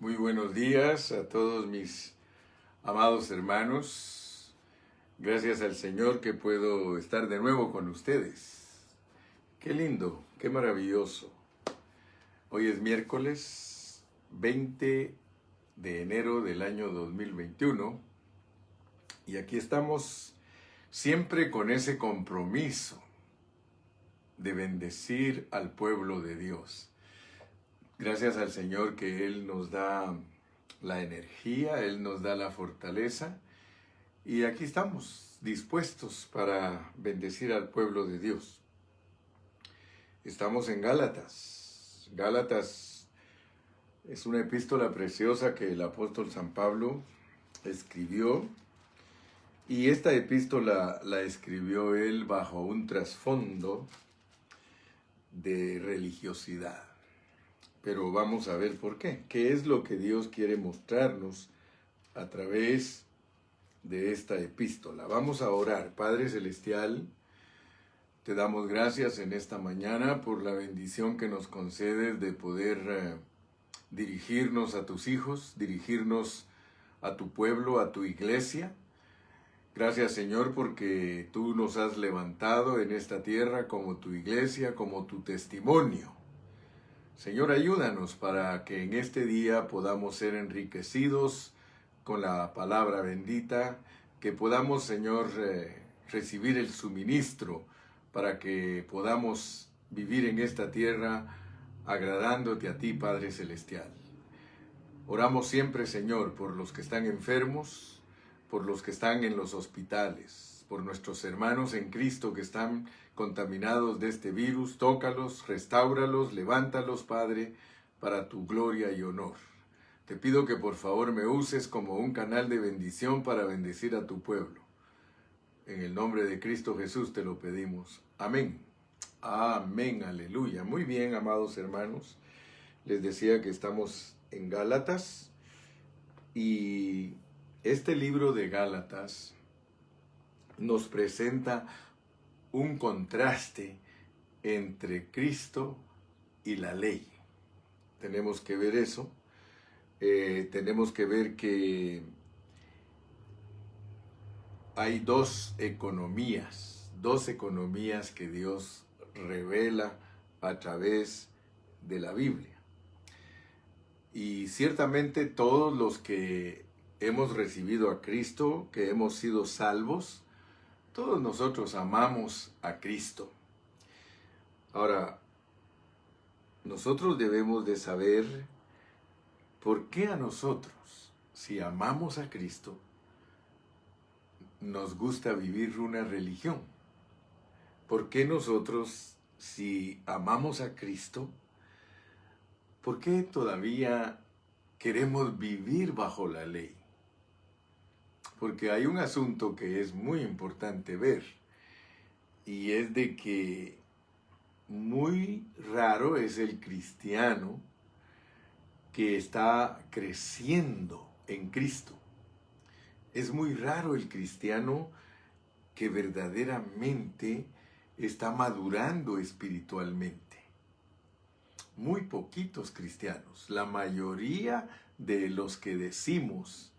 Muy buenos días a todos mis amados hermanos. Gracias al Señor que puedo estar de nuevo con ustedes. Qué lindo, qué maravilloso. Hoy es miércoles 20 de enero del año 2021 y aquí estamos siempre con ese compromiso de bendecir al pueblo de Dios. Gracias al Señor que Él nos da la energía, Él nos da la fortaleza y aquí estamos dispuestos para bendecir al pueblo de Dios. Estamos en Gálatas. Gálatas es una epístola preciosa que el apóstol San Pablo escribió y esta epístola la escribió él bajo un trasfondo de religiosidad. Pero vamos a ver por qué. ¿Qué es lo que Dios quiere mostrarnos a través de esta epístola? Vamos a orar. Padre Celestial, te damos gracias en esta mañana por la bendición que nos concedes de poder dirigirnos a tus hijos, dirigirnos a tu pueblo, a tu iglesia. Gracias, Señor, porque tú nos has levantado en esta tierra como tu iglesia, como tu testimonio. Señor, ayúdanos para que en este día podamos ser enriquecidos con la palabra bendita, que podamos, Señor, recibir el suministro para que podamos vivir en esta tierra agradándote a ti, Padre Celestial. Oramos siempre, Señor, por los que están enfermos, por los que están en los hospitales, por nuestros hermanos en Cristo que están contaminados de este virus. Tócalos, restáuralos, levántalos, Padre, para tu gloria y honor. Te pido que por favor me uses como un canal de bendición para bendecir a tu pueblo. En el nombre de Cristo Jesús te lo pedimos. Amén. Amén, aleluya. Muy bien, amados hermanos. Les decía que estamos en Gálatas y este libro de Gálatas nos presenta un contraste entre Cristo y la ley. Tenemos que ver eso. Tenemos que ver que hay dos economías que Dios revela a través de la Biblia. Y ciertamente todos los que hemos recibido a Cristo, que hemos sido salvos, todos nosotros amamos a Cristo. Ahora, nosotros debemos de saber por qué a nosotros, si amamos a Cristo, nos gusta vivir una religión. ¿Por qué nosotros, si amamos a Cristo, por qué todavía queremos vivir bajo la ley? Porque hay un asunto que es muy importante ver, y es de que muy raro es el cristiano que está creciendo en Cristo. Es muy raro el cristiano que verdaderamente está madurando espiritualmente. Muy poquitos cristianos. La mayoría de los que decimos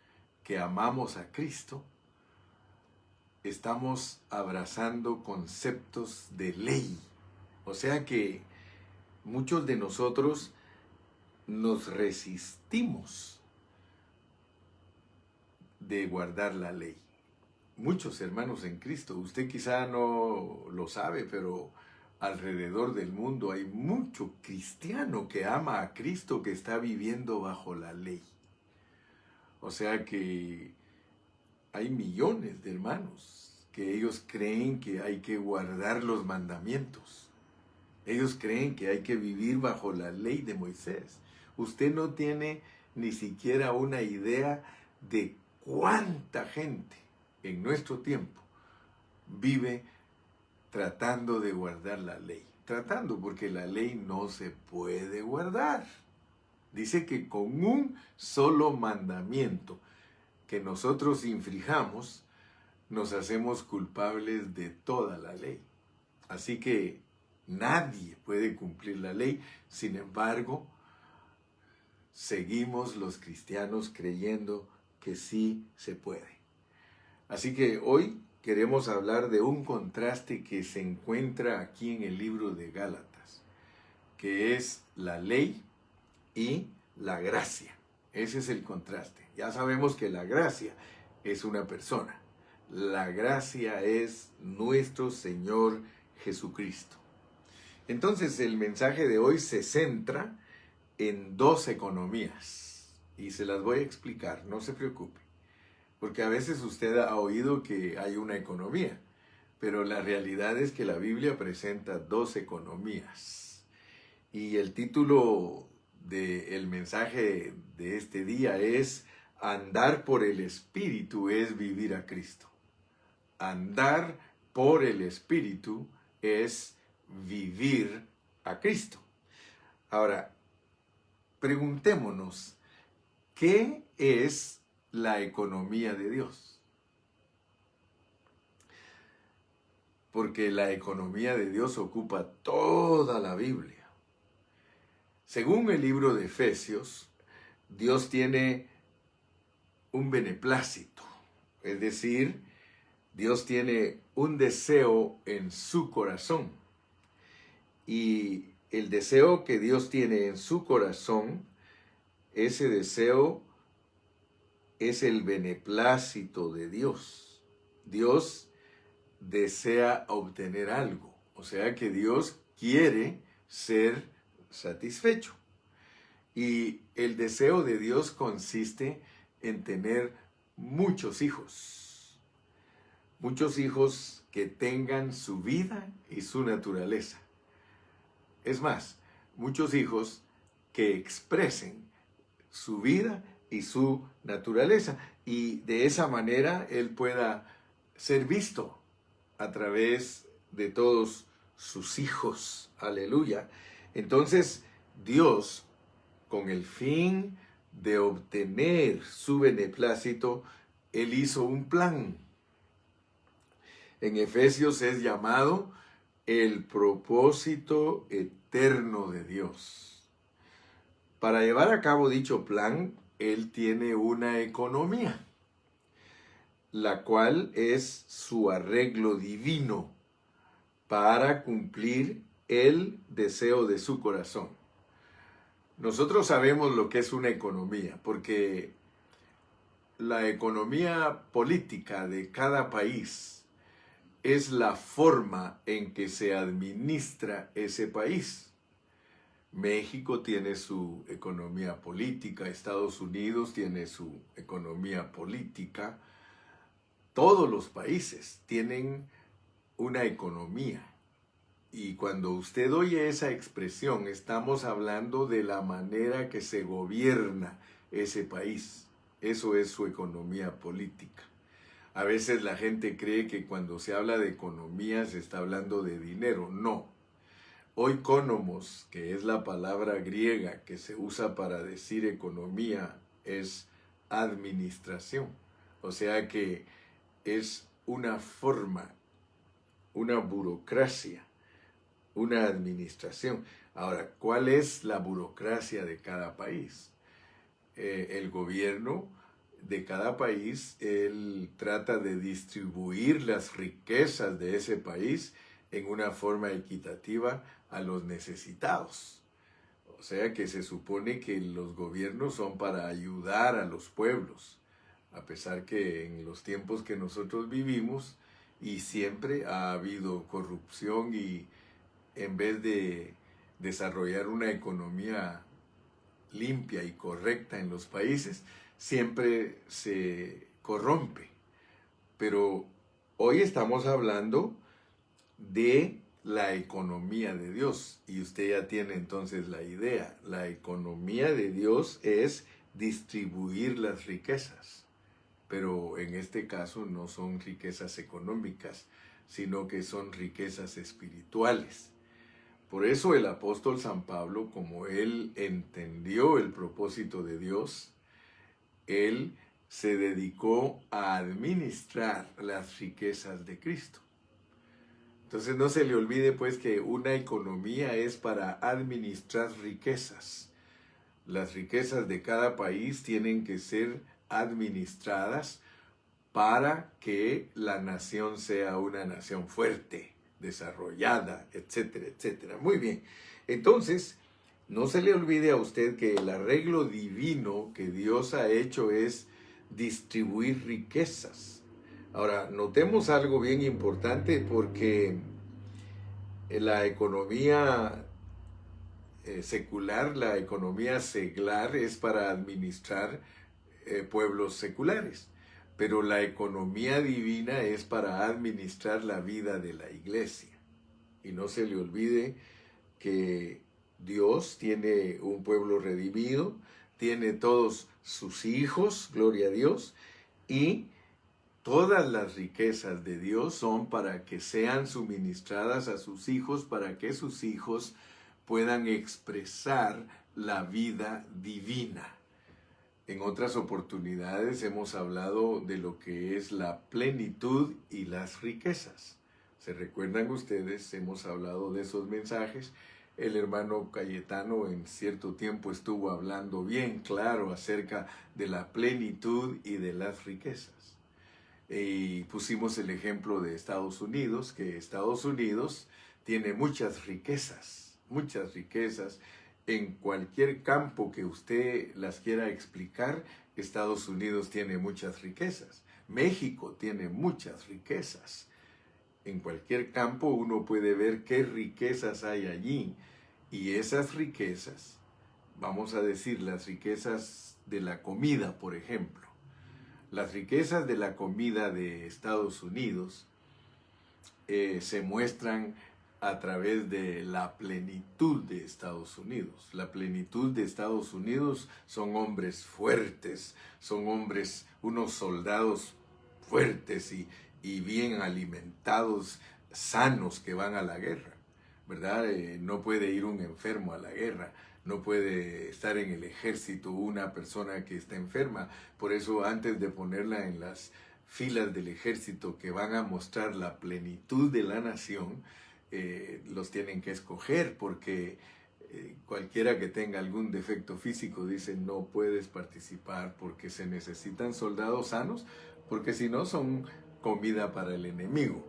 que amamos a Cristo, estamos abrazando conceptos de ley. O sea que muchos de nosotros nos resistimos de guardar la ley. Muchos hermanos en Cristo, usted quizá no lo sabe, pero alrededor del mundo hay mucho cristiano que ama a Cristo que está viviendo bajo la ley. O sea que hay millones de hermanos que ellos creen que hay que guardar los mandamientos. Ellos creen que hay que vivir bajo la ley de Moisés. Usted no tiene ni siquiera una idea de cuánta gente en nuestro tiempo vive tratando de guardar la ley. Tratando, porque la ley no se puede guardar. Dice que con un solo mandamiento que nosotros infringamos, nos hacemos culpables de toda la ley. Así que nadie puede cumplir la ley. Sin embargo, seguimos los cristianos creyendo que sí se puede. Así que hoy queremos hablar de un contraste que se encuentra aquí en el libro de Gálatas, que es la ley y la gracia. Ese es el contraste. Ya sabemos que la gracia es una persona. La gracia es nuestro Señor Jesucristo. Entonces el mensaje de hoy se centra en dos economías y se las voy a explicar, no se preocupe, porque a veces usted ha oído que hay una economía, pero la realidad es que la Biblia presenta dos economías. Y el título del mensaje de este día es: andar por el Espíritu es vivir a Cristo. Andar por el Espíritu es vivir a Cristo. Ahora, preguntémonos, ¿qué es la economía de Dios? Porque la economía de Dios ocupa toda la Biblia. Según el libro de Efesios, Dios tiene un beneplácito, es decir, Dios tiene un deseo en su corazón. Y el deseo que Dios tiene en su corazón, ese deseo es el beneplácito de Dios. Dios desea obtener algo, o sea que Dios quiere ser satisfecho. Y el deseo de Dios consiste en tener muchos hijos que tengan su vida y su naturaleza. Es más, muchos hijos que expresen su vida y su naturaleza, y de esa manera Él pueda ser visto a través de todos sus hijos. Aleluya. Entonces, Dios, con el fin de obtener su beneplácito, Él hizo un plan. En Efesios es llamado el propósito eterno de Dios. Para llevar a cabo dicho plan, Él tiene una economía, la cual es su arreglo divino para cumplir el deseo de su corazón. Nosotros sabemos lo que es una economía, porque la economía política de cada país es la forma en que se administra ese país. México tiene su economía política, Estados Unidos tiene su economía política. Todos los países tienen una economía. Y cuando usted oye esa expresión, estamos hablando de la manera que se gobierna ese país. Eso es su economía política. A veces la gente cree que cuando se habla de economía se está hablando de dinero. No. Oikonomos, que es la palabra griega que se usa para decir economía, es administración. O sea que es una forma, una burocracia, una administración. Ahora, ¿cuál es la burocracia de cada país? El gobierno de cada país, él trata de distribuir las riquezas de ese país en una forma equitativa a los necesitados. O sea que se supone que los gobiernos son para ayudar a los pueblos, a pesar que en los tiempos que nosotros vivimos y siempre ha habido corrupción, y en vez de desarrollar una economía limpia y correcta en los países, siempre se corrompe. Pero hoy estamos hablando de la economía de Dios, y usted ya tiene entonces la idea. La economía de Dios es distribuir las riquezas, pero en este caso no son riquezas económicas, sino que son riquezas espirituales. Por eso el apóstol San Pablo, como él entendió el propósito de Dios, él se dedicó a administrar las riquezas de Cristo. Entonces no se le olvide pues que una economía es para administrar riquezas. Las riquezas de cada país tienen que ser administradas para que la nación sea una nación fuerte, desarrollada, etcétera, etcétera. Muy bien. Entonces, no se le olvide a usted que el arreglo divino que Dios ha hecho es distribuir riquezas. Ahora, notemos algo bien importante porque la economía secular, la economía seglar es para administrar pueblos seculares, pero la economía divina es para administrar la vida de la iglesia. Y no se le olvide que Dios tiene un pueblo redimido, tiene todos sus hijos, gloria a Dios, y todas las riquezas de Dios son para que sean suministradas a sus hijos, para que sus hijos puedan expresar la vida divina. En otras oportunidades hemos hablado de lo que es la plenitud y las riquezas. ¿Se recuerdan ustedes? Hemos hablado de esos mensajes. El hermano Cayetano en cierto tiempo estuvo hablando bien claro acerca de la plenitud y de las riquezas. Y pusimos el ejemplo de Estados Unidos, que Estados Unidos tiene muchas riquezas en cualquier campo que usted las quiera explicar. Estados Unidos tiene muchas riquezas. México tiene muchas riquezas. En cualquier campo uno puede ver qué riquezas hay allí. Y esas riquezas, vamos a decir, las riquezas de la comida, por ejemplo. Las riquezas de la comida de Estados Unidos se muestran a través de la plenitud de Estados Unidos. La plenitud de Estados Unidos son hombres fuertes, son hombres, unos soldados fuertes y bien alimentados, sanos, que van a la guerra, ¿verdad? No puede ir un enfermo a la guerra, no puede estar en el ejército una persona que está enferma. Por eso, antes de ponerla en las filas del ejército que van a mostrar la plenitud de la nación, los tienen que escoger, porque cualquiera que tenga algún defecto físico dice no puedes participar, porque se necesitan soldados sanos, porque si no son comida para el enemigo.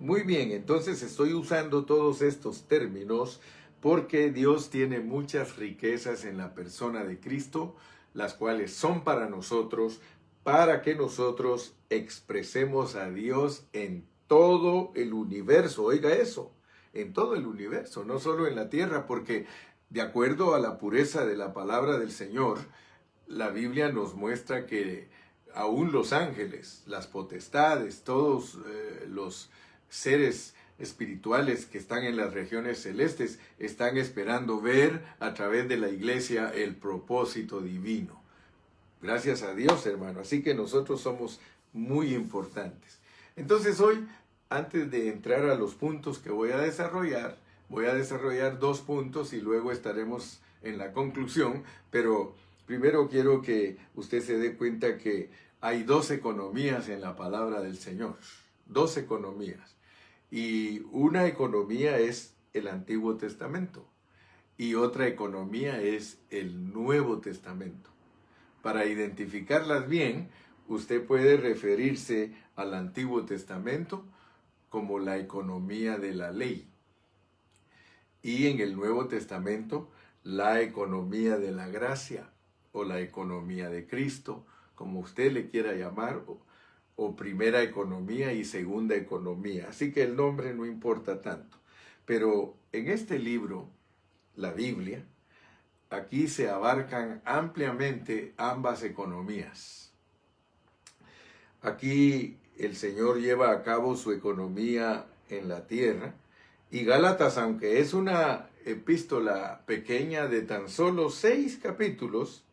Muy bien, entonces estoy usando todos estos términos porque Dios tiene muchas riquezas en la persona de Cristo, las cuales son para nosotros, para que nosotros expresemos a Dios en todo el universo. Oiga eso, en todo el universo, no solo en la tierra, porque de acuerdo a la pureza de la palabra del Señor, la Biblia nos muestra que aún los ángeles, las potestades, todos los seres espirituales que están en las regiones celestes están esperando ver a través de la iglesia el propósito divino. Gracias a Dios, hermano. Así que nosotros somos muy importantes. Entonces hoy, antes de entrar a los puntos que voy a desarrollar 2 puntos y luego estaremos en la conclusión, pero primero quiero que usted se dé cuenta que hay 2 economías en la palabra del Señor. 2 economías. Y una economía es el Antiguo Testamento y otra economía es el Nuevo Testamento. Para identificarlas bien, usted puede referirse al Antiguo Testamento como la economía de la ley y en el Nuevo Testamento la economía de la gracia o la economía de Cristo, como usted le quiera llamar, o primera economía y segunda economía. Así que el nombre no importa tanto. Pero en este libro, la Biblia, aquí se abarcan ampliamente ambas economías. Aquí el Señor lleva a cabo su economía en la tierra, y Gálatas, aunque es una epístola pequeña de tan solo 6 capítulos,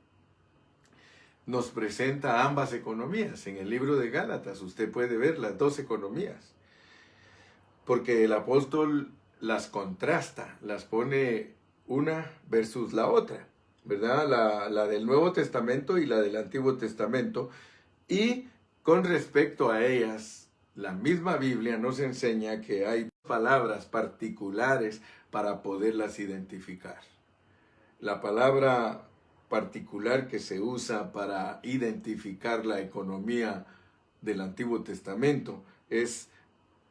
nos presenta ambas economías. En el libro de Gálatas usted puede ver las 2 economías, porque el apóstol las contrasta, las pone una versus la otra, ¿verdad? La del Nuevo Testamento y la del Antiguo Testamento, y con respecto a ellas, la misma Biblia nos enseña que hay palabras particulares para poderlas identificar. La palabra particular que se usa para identificar la economía del Antiguo Testamento es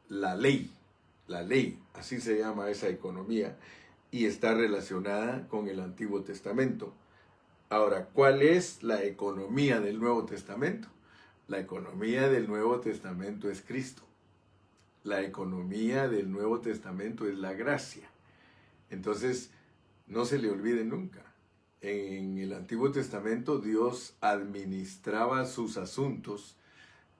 la ley, así se llama esa economía, y está relacionada con el Antiguo Testamento. Ahora, ¿cuál es la economía del Nuevo Testamento? La economía del Nuevo Testamento es Cristo. La economía del Nuevo Testamento es la gracia. Entonces, no se le olvide nunca. En el Antiguo Testamento Dios administraba sus asuntos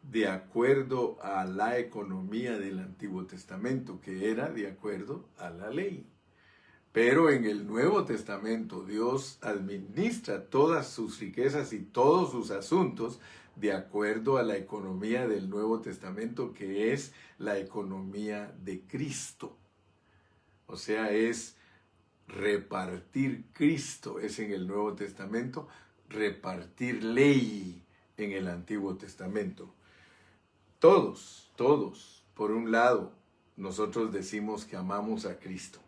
de acuerdo a la economía del Antiguo Testamento, que era de acuerdo a la ley. Pero en el Nuevo Testamento Dios administra todas sus riquezas y todos sus asuntos de acuerdo a la economía del Nuevo Testamento, que es la economía de Cristo. O sea, es repartir Cristo, es en el Nuevo Testamento, repartir ley en el Antiguo Testamento. Todos, por un lado, nosotros decimos que amamos a Cristo.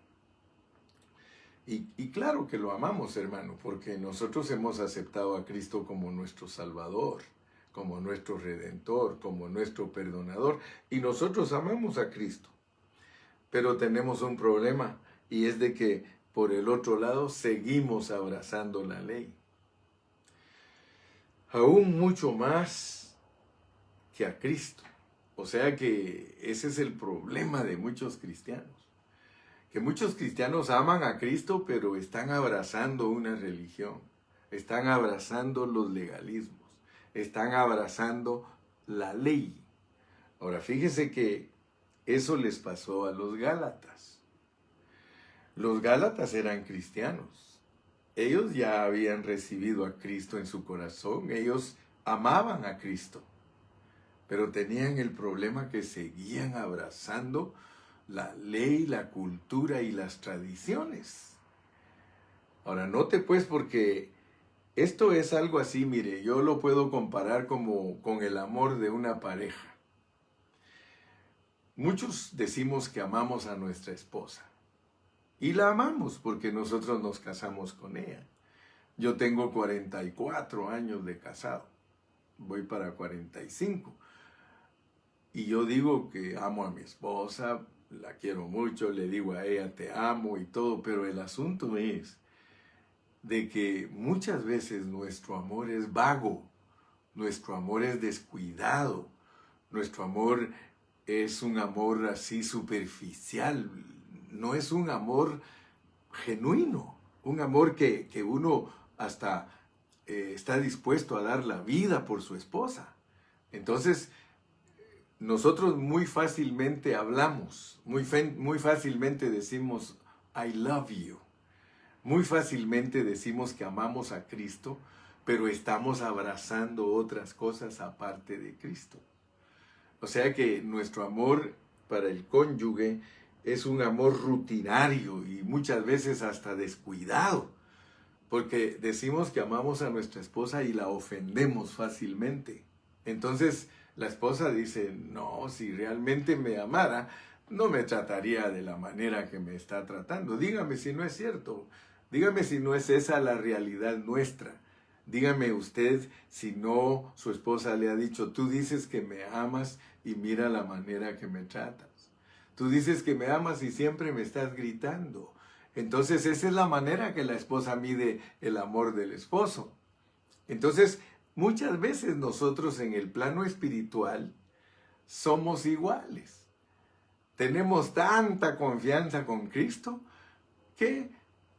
Y claro que lo amamos, hermano, porque nosotros hemos aceptado a Cristo como nuestro Salvador, como nuestro Redentor, como nuestro Perdonador, y nosotros amamos a Cristo. Pero tenemos un problema, y es de que por el otro lado seguimos abrazando la ley. Aún mucho más que a Cristo. O sea que ese es el problema de muchos cristianos. Que muchos cristianos aman a Cristo, pero están abrazando una religión, están abrazando los legalismos, están abrazando la ley. Ahora, fíjese que eso les pasó a los Gálatas. Los Gálatas eran cristianos. Ellos ya habían recibido a Cristo en su corazón, ellos amaban a Cristo, pero tenían el problema que seguían abrazando la ley, la cultura y las tradiciones. Ahora, note pues, porque esto es algo así, mire, yo lo puedo comparar como con el amor de una pareja. Muchos decimos que amamos a nuestra esposa. Y la amamos porque nosotros nos casamos con ella. Yo tengo 44 años de casado. Voy para 45. Y yo digo que amo a mi esposa, la quiero mucho, le digo a ella te amo y todo, pero el asunto es de que muchas veces nuestro amor es vago, nuestro amor es descuidado, nuestro amor es un amor así superficial, no es un amor genuino, un amor que uno hasta está dispuesto a dar la vida por su esposa. Entonces, nosotros muy fácilmente hablamos, muy fácilmente decimos, I love you. Muy fácilmente decimos que amamos a Cristo, pero estamos abrazando otras cosas aparte de Cristo. O sea que nuestro amor para el cónyuge es un amor rutinario y muchas veces hasta descuidado, porque decimos que amamos a nuestra esposa y la ofendemos fácilmente. Entonces, la esposa dice, no, si realmente me amara, no me trataría de la manera que me está tratando. Dígame si no es cierto. Dígame si no es esa la realidad nuestra. Dígame usted si no su esposa le ha dicho, tú dices que me amas y mira la manera que me tratas. Tú dices que me amas y siempre me estás gritando. Entonces esa es la manera que la esposa mide el amor del esposo. Entonces, muchas veces nosotros en el plano espiritual somos iguales. Tenemos tanta confianza con Cristo que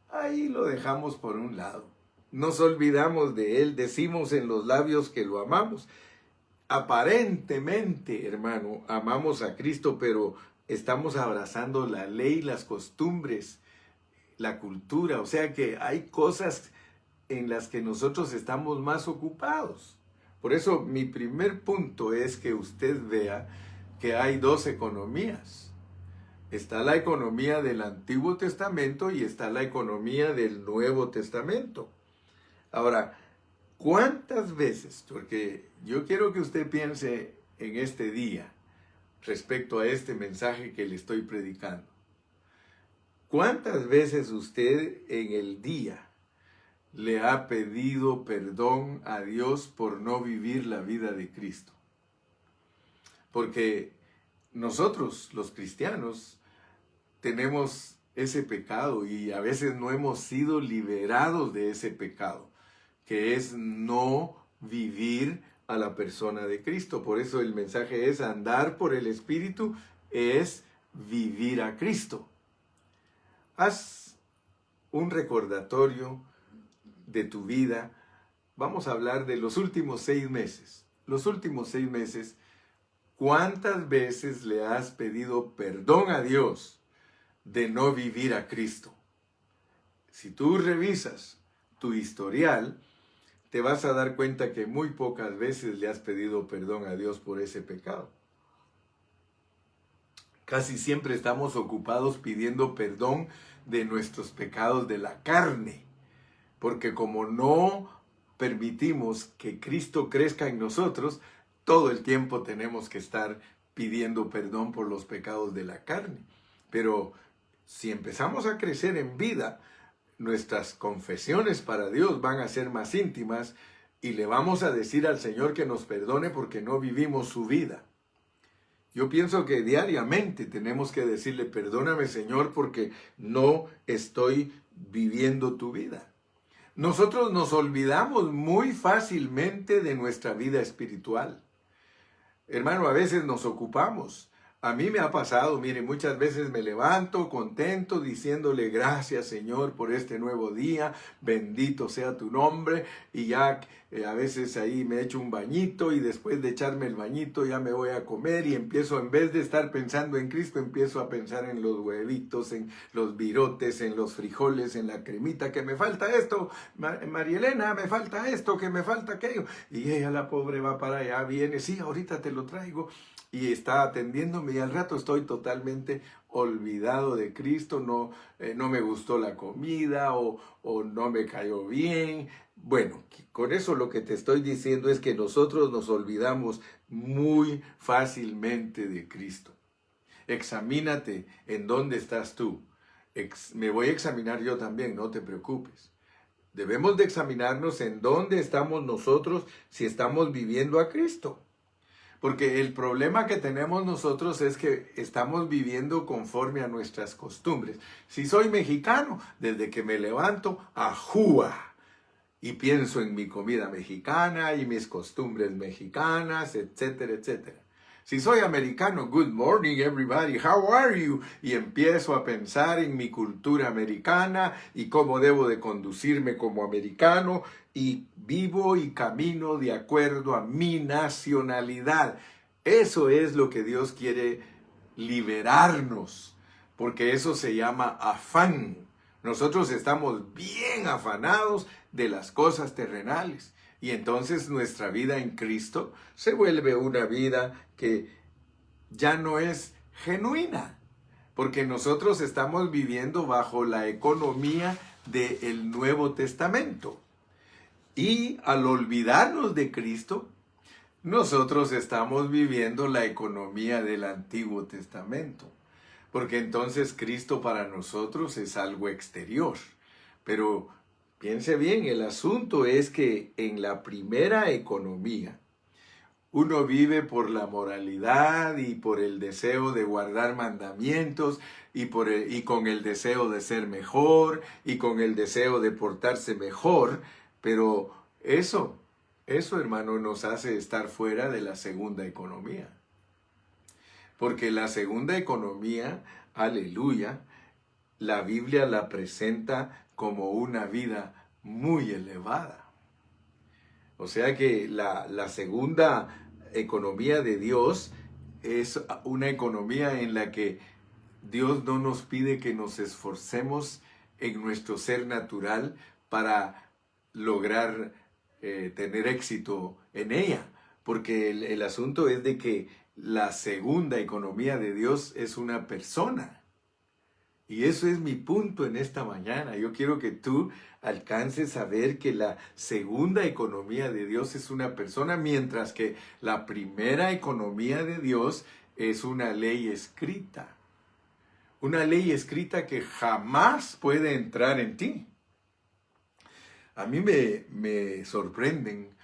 ahí lo dejamos por un lado. Nos olvidamos de Él, decimos en los labios que lo amamos. Aparentemente, hermano, amamos a Cristo, pero estamos abrazando la ley, las costumbres, la cultura. O sea que hay cosas en las que nosotros estamos más ocupados. Por eso mi primer punto es que usted vea que hay dos economías. Está la economía del Antiguo Testamento y está la economía del Nuevo Testamento. Ahora, ¿cuántas veces? Porque yo quiero que usted piense en este día respecto a este mensaje que le estoy predicando. ¿Cuántas veces usted en el día le ha pedido perdón a Dios por no vivir la vida de Cristo? Porque nosotros, los cristianos, tenemos ese pecado y a veces no hemos sido liberados de ese pecado, que es no vivir a la persona de Cristo. Por eso el mensaje es: andar por el Espíritu es vivir a Cristo. Haz un recordatorio de tu vida. Vamos a hablar de los últimos 6 meses. Los últimos 6 meses, ¿cuántas veces le has pedido perdón a Dios de no vivir a Cristo? Si tú revisas tu historial, te vas a dar cuenta que muy pocas veces le has pedido perdón a Dios por ese pecado. Casi siempre estamos ocupados pidiendo perdón de nuestros pecados de la carne, porque como no permitimos que Cristo crezca en nosotros, todo el tiempo tenemos que estar pidiendo perdón por los pecados de la carne. Pero si empezamos a crecer en vida, nuestras confesiones para Dios van a ser más íntimas y le vamos a decir al Señor que nos perdone porque no vivimos su vida. Yo pienso que diariamente tenemos que decirle: perdóname, Señor, porque no estoy viviendo tu vida. Nosotros nos olvidamos muy fácilmente de nuestra vida espiritual. Hermano, a veces nos ocupamos. A mí me ha pasado, mire, muchas veces me levanto contento diciéndole: gracias, Señor, por este nuevo día, bendito sea tu nombre, y ya a veces ahí me echo un bañito y después de echarme el bañito ya me voy a comer y empiezo, en vez de estar pensando en Cristo, empiezo a pensar en los huevitos, en los virotes, en los frijoles, en la cremita, que me falta esto, María Elena, me falta esto, que me falta aquello, y ella, la pobre, va para allá, viene, sí, ahorita te lo traigo, y está atendiéndome y al rato estoy totalmente olvidado de Cristo, no me gustó la comida o no me cayó bien. Bueno, con eso lo que te estoy diciendo es que nosotros nos olvidamos muy fácilmente de Cristo. Examínate en dónde estás tú. Me voy a examinar yo también, no te preocupes. Debemos de examinarnos en dónde estamos nosotros si estamos viviendo a Cristo. Porque el problema que tenemos nosotros es que estamos viviendo conforme a nuestras costumbres. Si soy mexicano, desde que me levanto, ajúa, y pienso en mi comida mexicana y mis costumbres mexicanas, etcétera, etcétera. Si soy americano, good morning everybody, how are you? Y empiezo a pensar en mi cultura americana y cómo debo de conducirme como americano y vivo y camino de acuerdo a mi nacionalidad. Eso es lo que Dios quiere liberarnos, porque eso se llama afán. Nosotros estamos bien afanados de las cosas terrenales. Y entonces nuestra vida en Cristo se vuelve una vida que ya no es genuina, porque nosotros estamos viviendo bajo la economía del Nuevo Testamento. Y al olvidarnos de Cristo, nosotros estamos viviendo la economía del Antiguo Testamento. Porque entonces Cristo para nosotros es algo exterior. Pero piense bien, el asunto es que en la primera economía, uno vive por la moralidad y por el deseo de guardar mandamientos y con el deseo de ser mejor y con el deseo de portarse mejor, pero eso, hermano, nos hace estar fuera de la segunda economía. Porque la segunda economía, aleluya, la Biblia la presenta como una vida muy elevada. O sea que la segunda economía de Dios es una economía en la que Dios no nos pide que nos esforcemos en nuestro ser natural para lograr tener éxito en ella. Porque el asunto es de que la segunda economía de Dios es una persona. Y eso es mi punto en esta mañana. Yo quiero que tú alcances a ver que la segunda economía de Dios es una persona, mientras que la primera economía de Dios es una ley escrita. Una ley escrita que jamás puede entrar en ti. A mí me sorprenden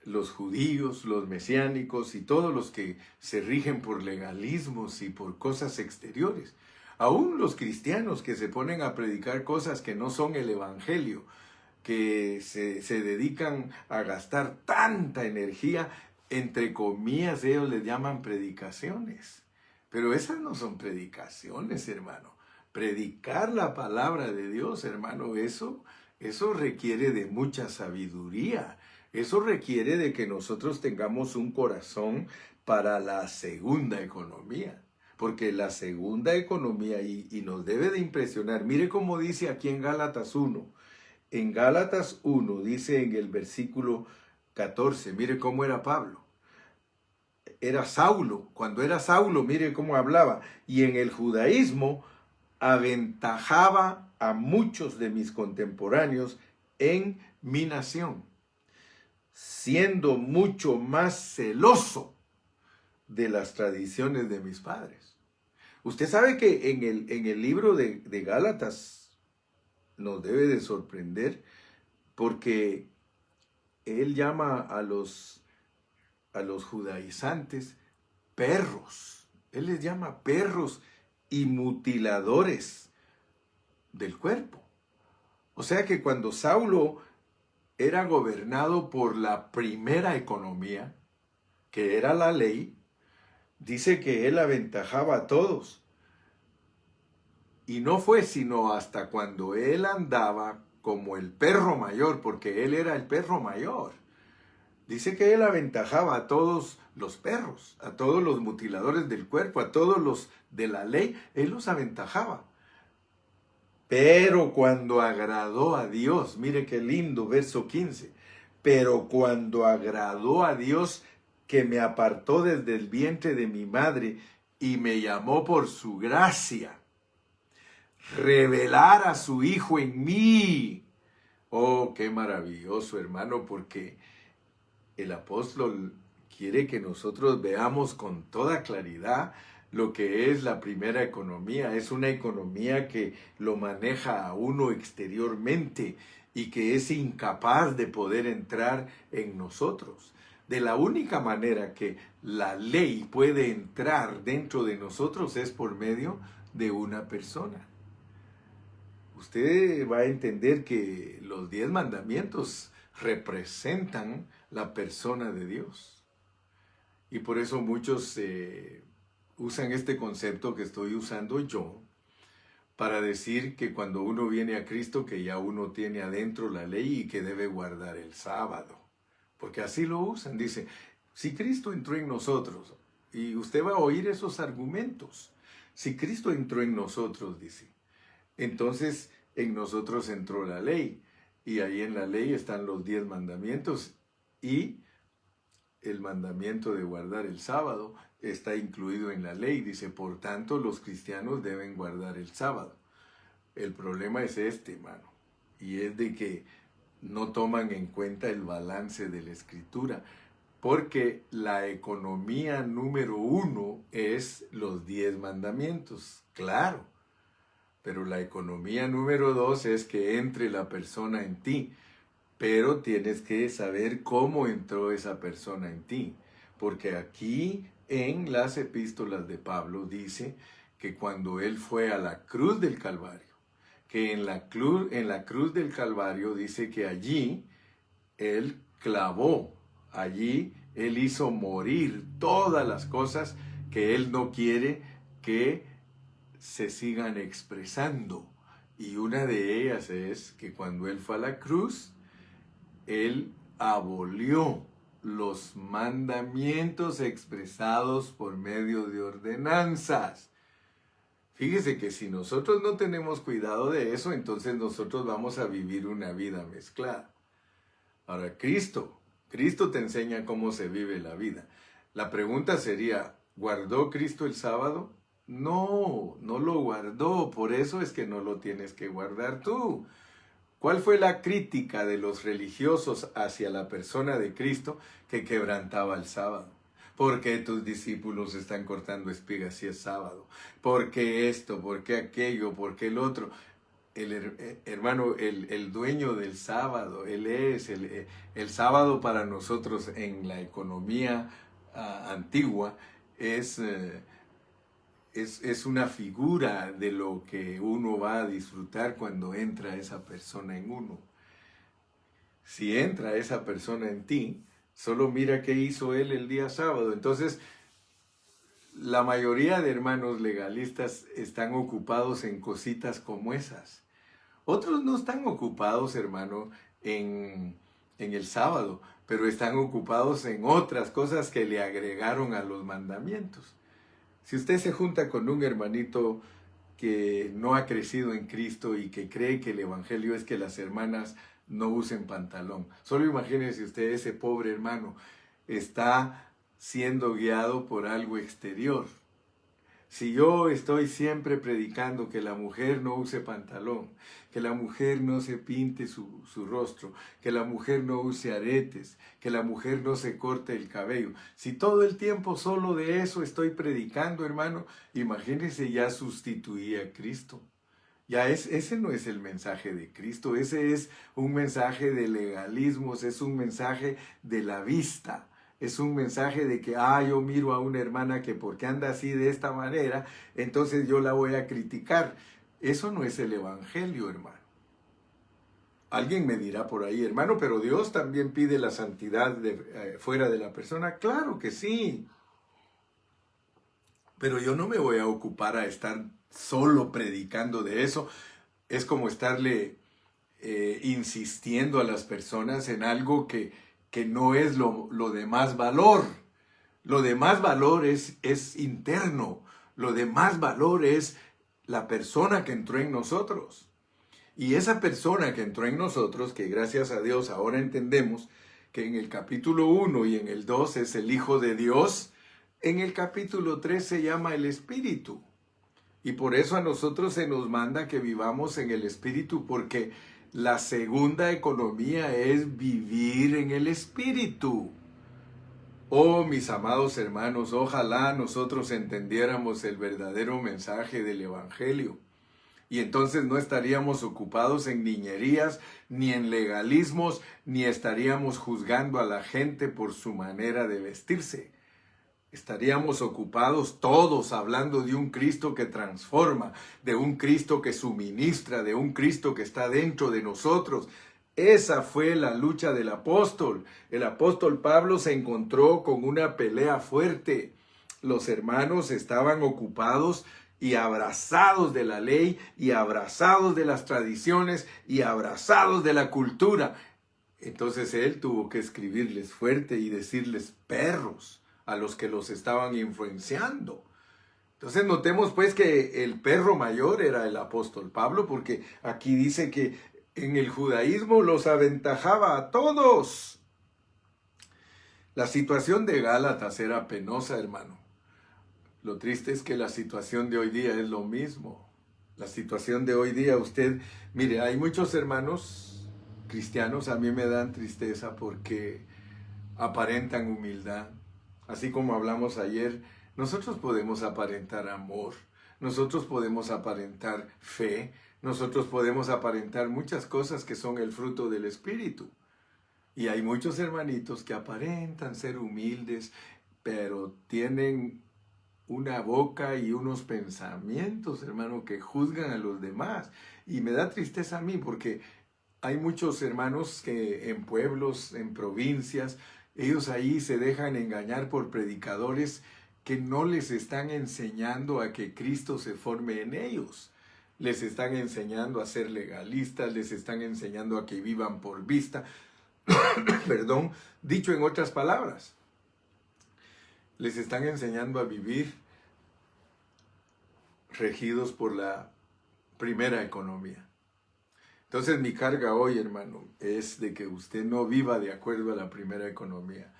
los judíos, los mesiánicos y todos los que se rigen por legalismos y por cosas exteriores. Aún los cristianos que se ponen a predicar cosas que no son el evangelio, que se dedican a gastar tanta energía, entre comillas, ellos les llaman predicaciones. Pero esas no son predicaciones, hermano. Predicar la palabra de Dios, hermano, eso requiere de mucha sabiduría. Eso requiere de que nosotros tengamos un corazón para la segunda economía. Porque la segunda economía, y nos debe de impresionar, mire cómo dice aquí en Gálatas 1. En Gálatas 1 dice en el versículo 14, mire cómo era Pablo. Era Saulo. Cuando era Saulo, mire cómo hablaba. Y en el judaísmo aventajaba a muchos de mis contemporáneos en mi nación, siendo mucho más celoso de las tradiciones de mis padres. Usted sabe que en el libro de Gálatas nos debe de sorprender porque él llama a los judaizantes perros. Él les llama perros y mutiladores del cuerpo. O sea que cuando Saulo era gobernado por la primera economía, que era la ley, dice que él aventajaba a todos. Y no fue sino hasta cuando él andaba como el perro mayor, porque él era el perro mayor. Dice que él aventajaba a todos los perros, a todos los mutiladores del cuerpo, a todos los de la ley, él los aventajaba. Pero cuando agradó a Dios, mire qué lindo, verso 15, pero cuando agradó a Dios que me apartó desde el vientre de mi madre y me llamó por su gracia, revelar a su Hijo en mí. Oh, qué maravilloso, hermano, porque el apóstol quiere que nosotros veamos con toda claridad lo que es la primera economía. Es una economía que lo maneja a uno exteriormente y que es incapaz de poder entrar en nosotros. De la única manera que la ley puede entrar dentro de nosotros es por medio de una persona. Usted va a entender que los 10 mandamientos representan la persona de Dios. Y por eso muchos usan este concepto que estoy usando yo para decir que cuando uno viene a Cristo, que ya uno tiene adentro la ley y que debe guardar el sábado. Porque así lo usan. Dice, si Cristo entró en nosotros, y usted va a oír esos argumentos. Si Cristo entró en nosotros, dice, entonces en nosotros entró la ley. Y ahí en la ley están los 10 mandamientos y el mandamiento de guardar el sábado está incluido en la ley. Dice, por tanto, los cristianos deben guardar el sábado. El problema es este, hermano, y es de que no toman en cuenta el balance de la Escritura, porque la economía número 1 es los 10 mandamientos, claro, pero la economía número 2 es que entre la persona en ti. Pero tienes que saber cómo entró esa persona en ti. Porque aquí en las epístolas de Pablo dice que cuando él fue a la cruz del Calvario, que en la cruz del Calvario dice que allí él clavó, allí él hizo morir todas las cosas que él no quiere que se sigan expresando. Y una de ellas es que cuando él fue a la cruz, él abolió los mandamientos expresados por medio de ordenanzas. Fíjese que si nosotros no tenemos cuidado de eso, entonces nosotros vamos a vivir una vida mezclada. Ahora, Cristo te enseña cómo se vive la vida. La pregunta sería, ¿guardó Cristo el sábado? No, no lo guardó, por eso es que no lo tienes que guardar tú. ¿Cuál fue la crítica de los religiosos hacia la persona de Cristo? Que quebrantaba el sábado. ¿Por qué tus discípulos están cortando espigas si es sábado? ¿Por qué esto? ¿Por qué aquello? ¿Por qué el otro? hermano, el dueño del sábado. Él es el sábado para nosotros en la economía antigua es una figura de lo que uno va a disfrutar cuando entra esa persona en uno. Si entra esa persona en ti, solo mira qué hizo él el día sábado. Entonces, la mayoría de hermanos legalistas están ocupados en cositas como esas. Otros no están ocupados, hermano, en el sábado, pero están ocupados en otras cosas que le agregaron a los mandamientos. Si usted se junta con un hermanito que no ha crecido en Cristo y que cree que el evangelio es que las hermanas no usen pantalón, solo imagínese usted, ese pobre hermano está siendo guiado por algo exterior. Si yo estoy siempre predicando que la mujer no use pantalón, que la mujer no se pinte su rostro, que la mujer no use aretes, que la mujer no se corte el cabello, si todo el tiempo solo de eso estoy predicando, hermano, imagínese, ya sustituí a Cristo. Ese no es el mensaje de Cristo, ese es un mensaje de legalismos, es un mensaje de la vista. Es un mensaje de que, yo miro a una hermana que porque anda así de esta manera, entonces yo la voy a criticar. Eso no es el evangelio, hermano. Alguien me dirá por ahí, hermano, pero Dios también pide la santidad fuera de la persona. Claro que sí. Pero yo no me voy a ocupar a estar solo predicando de eso. Es como estarle insistiendo a las personas en algo que no es lo de más valor. Lo de más valor es interno. Lo de más valor es la persona que entró en nosotros. Y esa persona que entró en nosotros, que gracias a Dios ahora entendemos que en el capítulo 1 y en el 2 es el Hijo de Dios, en el capítulo 3 se llama el Espíritu. Y por eso a nosotros se nos manda que vivamos en el Espíritu, porque la segunda economía es vivir en el Espíritu. Oh, mis amados hermanos, ojalá nosotros entendiéramos el verdadero mensaje del Evangelio. Y entonces no estaríamos ocupados en niñerías, ni en legalismos, ni estaríamos juzgando a la gente por su manera de vestirse. Estaríamos ocupados todos hablando de un Cristo que transforma, de un Cristo que suministra, de un Cristo que está dentro de nosotros. Esa fue la lucha del apóstol. El apóstol Pablo se encontró con una pelea fuerte. Los hermanos estaban ocupados y abrazados de la ley, y abrazados de las tradiciones, y abrazados de la cultura. Entonces él tuvo que escribirles fuerte y decirles perros a los que los estaban influenciando. Entonces notemos pues que el perro mayor era el apóstol Pablo, porque aquí dice que en el judaísmo los aventajaba a todos. La situación de Gálatas era penosa, hermano. Lo triste es que la situación de hoy día es lo mismo. La situación de hoy día, mire, hay muchos hermanos cristianos, a mí me dan tristeza porque aparentan humildad. Así como hablamos ayer, nosotros podemos aparentar amor, nosotros podemos aparentar fe, nosotros podemos aparentar muchas cosas que son el fruto del Espíritu. Y hay muchos hermanitos que aparentan ser humildes, pero tienen una boca y unos pensamientos, hermano, que juzgan a los demás. Y me da tristeza a mí porque hay muchos hermanos que en pueblos, en provincias, ellos ahí se dejan engañar por predicadores que no les están enseñando a que Cristo se forme en ellos. Les están enseñando a ser legalistas, les están enseñando a que vivan por vista. Perdón, dicho en otras palabras, les están enseñando a vivir regidos por la primera economía. Entonces mi carga hoy, hermano, es de que usted no viva de acuerdo a la primera economía,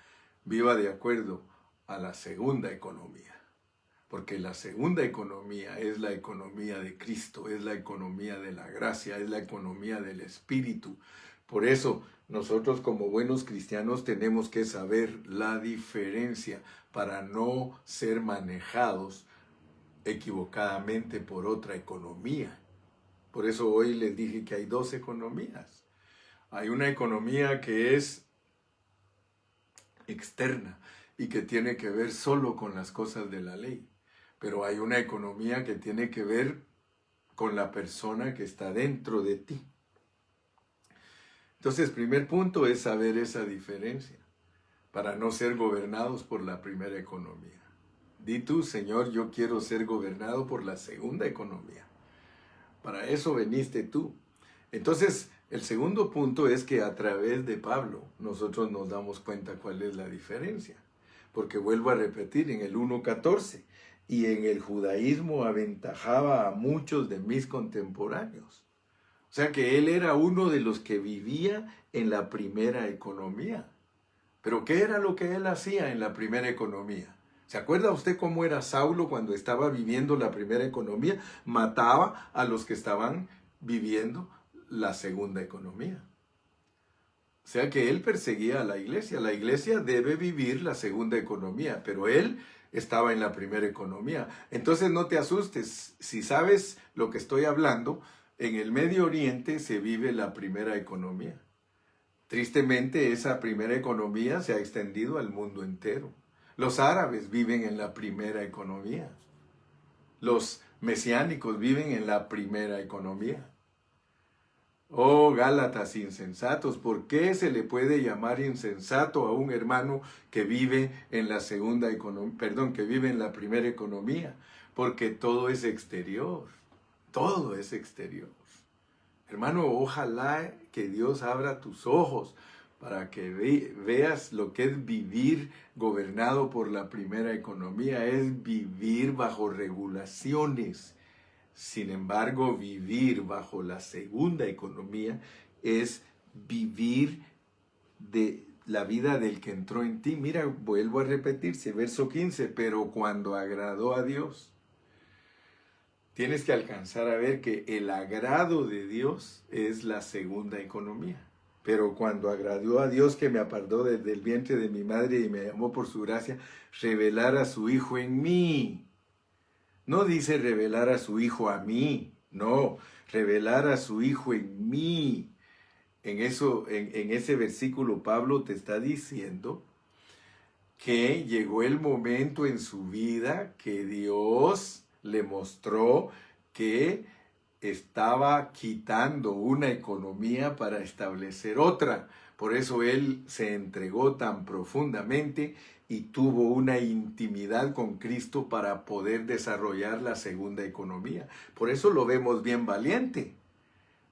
viva de acuerdo a la segunda economía. Porque la segunda economía es la economía de Cristo, es la economía de la gracia, es la economía del Espíritu. Por eso nosotros como buenos cristianos tenemos que saber la diferencia para no ser manejados equivocadamente por otra economía. Por eso hoy les dije que hay dos economías. Hay una economía que es externa y que tiene que ver solo con las cosas de la ley. Pero hay una economía que tiene que ver con la persona que está dentro de ti. Entonces, primer punto es saber esa diferencia para no ser gobernados por la primera economía. Di tú, Señor, yo quiero ser gobernado por la segunda economía. Para eso veniste tú. Entonces, el segundo punto es que a través de Pablo nosotros nos damos cuenta cuál es la diferencia. Porque vuelvo a repetir en el 1.14, y en el judaísmo aventajaba a muchos de mis contemporáneos. O sea que él era uno de los que vivía en la primera economía. Pero ¿qué era lo que él hacía en la primera economía? ¿Se acuerda usted cómo era Saulo cuando estaba viviendo la primera economía? Mataba a los que estaban viviendo la segunda economía. O sea que él perseguía a la iglesia. La iglesia debe vivir la segunda economía, pero él estaba en la primera economía. Entonces no te asustes. Si sabes lo que estoy hablando, en el Medio Oriente se vive la primera economía. Tristemente, esa primera economía se ha extendido al mundo entero. Los árabes viven en la primera economía. Los mesiánicos viven en la primera economía. Oh, Gálatas insensatos, ¿por qué se le puede llamar insensato a un hermano que vive en la que vive en la primera economía? Porque todo es exterior. Todo es exterior. Hermano, ojalá que Dios abra tus ojos para que veas lo que es vivir gobernado por la primera economía, es vivir bajo regulaciones. Sin embargo, vivir bajo la segunda economía es vivir de la vida del que entró en ti. Mira, vuelvo a repetirse, verso 15, pero cuando agradó a Dios. Tienes que alcanzar a ver que el agrado de Dios es la segunda economía. Pero cuando agradó a Dios que me apartó desde el vientre de mi madre y me llamó por su gracia, revelar a su Hijo en mí. No dice revelar a su Hijo a mí, no, revelar a su Hijo en mí. En ese versículo Pablo te está diciendo que llegó el momento en su vida que Dios le mostró que estaba quitando una economía para establecer otra. Por eso él se entregó tan profundamente y tuvo una intimidad con Cristo para poder desarrollar la segunda economía. Por eso lo vemos bien valiente,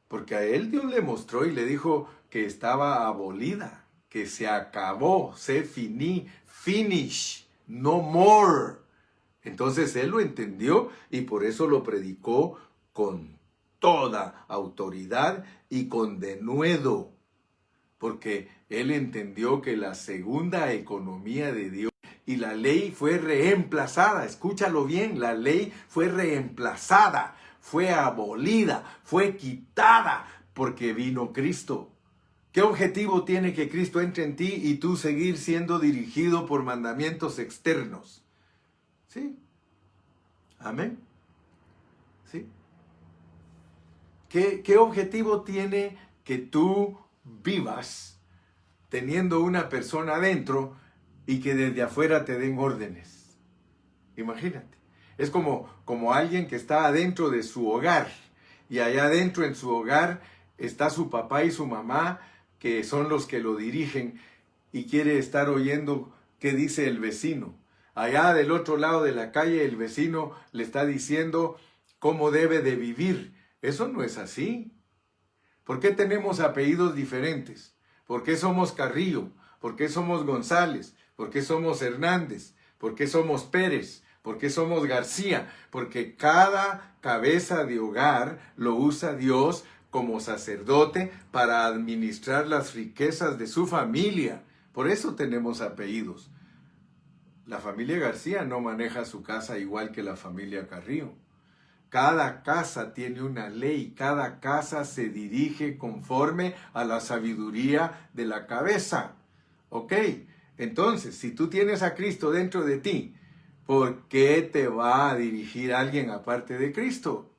porque a él Dios le mostró y le dijo que estaba abolida, que se acabó, se finish, no more. Entonces él lo entendió y por eso lo predicó con toda autoridad y con denuedo, porque él entendió que la segunda economía de Dios y la ley fue reemplazada, escúchalo bien, la ley fue reemplazada, fue abolida, fue quitada porque vino Cristo. ¿Qué objetivo tiene que Cristo entre en ti y tú seguir siendo dirigido por mandamientos externos? ¿Sí? Amén. ¿Sí? ¿Qué objetivo tiene que tú vivas teniendo una persona adentro y que desde afuera te den órdenes? Imagínate. Es como alguien que está adentro de su hogar y allá adentro en su hogar está su papá y su mamá, que son los que lo dirigen, y quiere estar oyendo qué dice el vecino. Allá del otro lado de la calle el vecino le está diciendo cómo debe de vivir. Eso no es así. ¿Por qué tenemos apellidos diferentes? ¿Por qué somos Carrillo? ¿Por qué somos González? ¿Por qué somos Hernández? ¿Por qué somos Pérez? ¿Por qué somos García? Porque cada cabeza de hogar lo usa Dios como sacerdote para administrar las riquezas de su familia. Por eso tenemos apellidos. La familia García no maneja su casa igual que la familia Carrillo. Cada casa tiene una ley, cada casa se dirige conforme a la sabiduría de la cabeza. ¿Ok? Entonces, si tú tienes a Cristo dentro de ti, ¿por qué te va a dirigir alguien aparte de Cristo?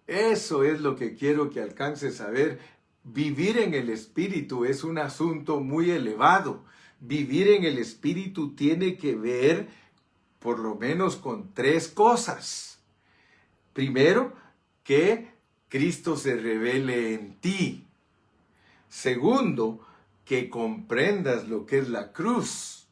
Eso es lo que quiero que alcances a ver. Vivir en el Espíritu es un asunto muy elevado. Vivir en el Espíritu tiene que ver por lo menos con 3 cosas. Primero, que Cristo se revele en ti. Segundo, que comprendas lo que es la cruz.